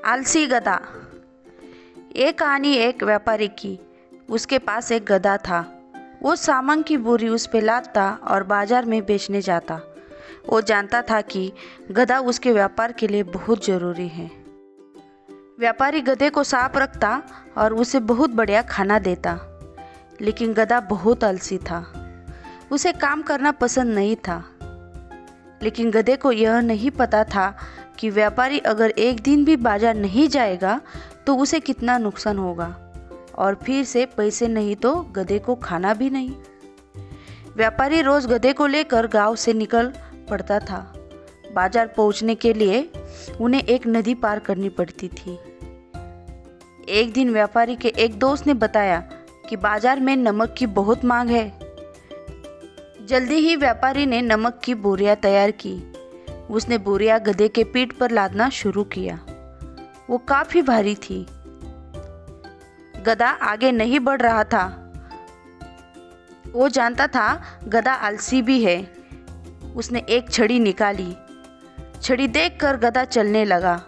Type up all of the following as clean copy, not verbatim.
आलसी गधा। एक कहानी एक व्यापारी की। उसके पास एक गधा था। वो सामान की बोरी उस पे लादता और बाजार में बेचने जाता। वो जानता था कि गधा उसके व्यापार के लिए बहुत ज़रूरी है। व्यापारी गधे को साफ रखता और उसे बहुत बढ़िया खाना देता। लेकिन गधा बहुत आलसी था। उसे काम करना पसंद नहीं था। लेकिन गधे को यह नहीं पता था कि व्यापारी अगर एक दिन भी बाजार नहीं जाएगा तो उसे कितना नुकसान होगा, और फिर से पैसे नहीं तो गधे को खाना भी नहीं। व्यापारी रोज गधे को लेकर गांव से निकल पड़ता था। बाजार पहुंचने के लिए उन्हें एक नदी पार करनी पड़ती थी। एक दिन व्यापारी के एक दोस्त ने बताया कि बाजार में नमक की बहुत मांग है। जल्दी ही व्यापारी ने नमक की बोरियां तैयार की। उसने बोरियां गधे के पीठ पर लादना शुरू किया। वो काफी भारी थी। गधा आगे नहीं बढ़ रहा था। वो जानता था गधा आलसी भी है। उसने एक छड़ी निकाली। छड़ी देखकर गधा चलने लगा।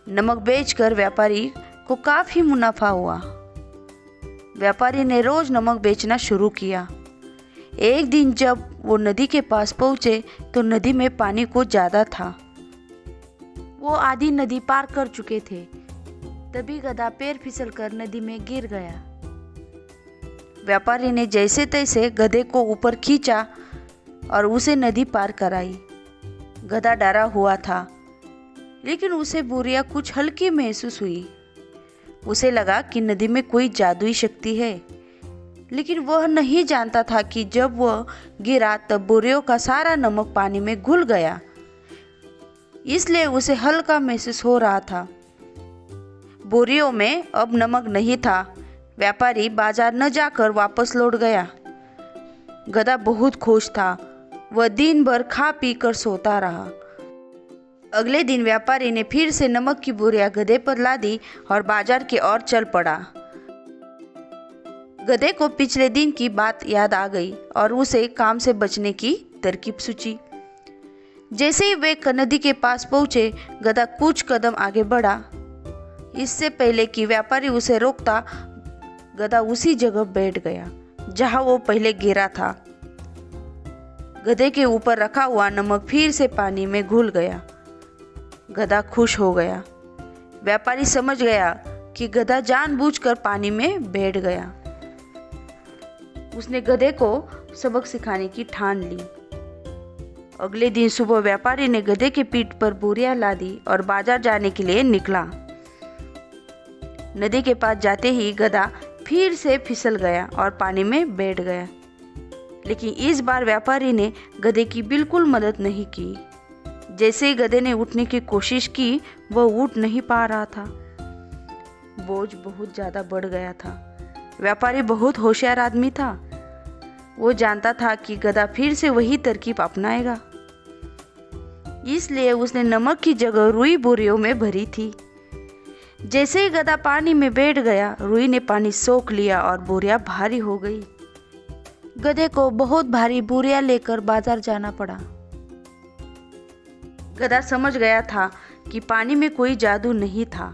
नमक बेचकर व्यापारी को काफी मुनाफा हुआ। व्यापारी ने रोज नमक बेचना शुरू किया। एक दिन जब वो नदी के पास पहुंचे तो नदी में पानी कुछ ज़्यादा था। वो आधी नदी पार कर चुके थे। तभी गधा पैर फिसलकर नदी में गिर गया। व्यापारी ने जैसे तैसे गधे को ऊपर खींचा और उसे नदी पार कराई। गधा डरा हुआ था, लेकिन उसे बोरियां कुछ हल्की महसूस हुई। उसे लगा कि नदी में कोई जादुई शक्ति है, लेकिन वह नहीं जानता था कि जब वह गिरा तब बोरियों का सारा नमक पानी में घुल गया, इसलिए उसे हल्का महसूस हो रहा था। बोरियों में अब नमक नहीं था। व्यापारी बाजार न जाकर वापस लौट गया। गधा बहुत खुश था। वह दिन भर खा पी कर सोता रहा। अगले दिन व्यापारी ने फिर से नमक की बोरियां गधे पर लादी और बाजार की ओर चल पड़ा। गधे को पिछले दिन की बात याद आ गई और उसे काम से बचने की तरकीब सूझी। जैसे ही वे नदी के पास पहुंचे, गधा कुछ कदम आगे बढ़ा। इससे पहले कि व्यापारी उसे रोकता, गधा उसी जगह बैठ गया जहां वो पहले गिरा था। गधे के ऊपर रखा हुआ नमक फिर से पानी में घुल गया। गधा खुश हो गया। व्यापारी समझ गया कि गधा जानबूझकर पानी में बैठ गया। उसने गधे को सबक सिखाने की ठान ली। अगले दिन सुबह व्यापारी ने गधे के पीठ पर बोरियां लादी और बाजार जाने के लिए निकला। नदी के पास जाते ही गधा फिर से फिसल गया और पानी में बैठ गया। लेकिन इस बार व्यापारी ने गधे की बिल्कुल मदद नहीं की। जैसे ही गधे ने उठने की कोशिश की, वह उठ नहीं पा रहा था। बोझ बहुत ज्यादा बढ़ गया था। व्यापारी बहुत होशियार आदमी था। वो जानता था कि गधा फिर से वही तरकीब अपनाएगा, इसलिए उसने नमक की जगह रुई बोरियों में भरी थी। जैसे ही गधा पानी में बैठ गया, रुई ने पानी सोख लिया और बोरियां भारी हो गई। गधे को बहुत भारी बोरियां लेकर बाजार जाना पड़ा। गधा समझ गया था कि पानी में कोई जादू नहीं था।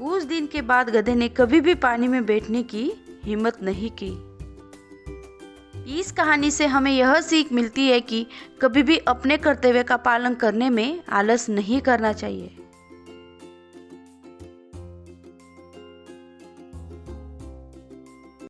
उस दिन के बाद गधे ने कभी भी पानी में बैठने की हिम्मत नहीं की। इस कहानी से हमें यह सीख मिलती है कि कभी भी अपने कर्तव्य का पालन करने में आलस नहीं करना चाहिए।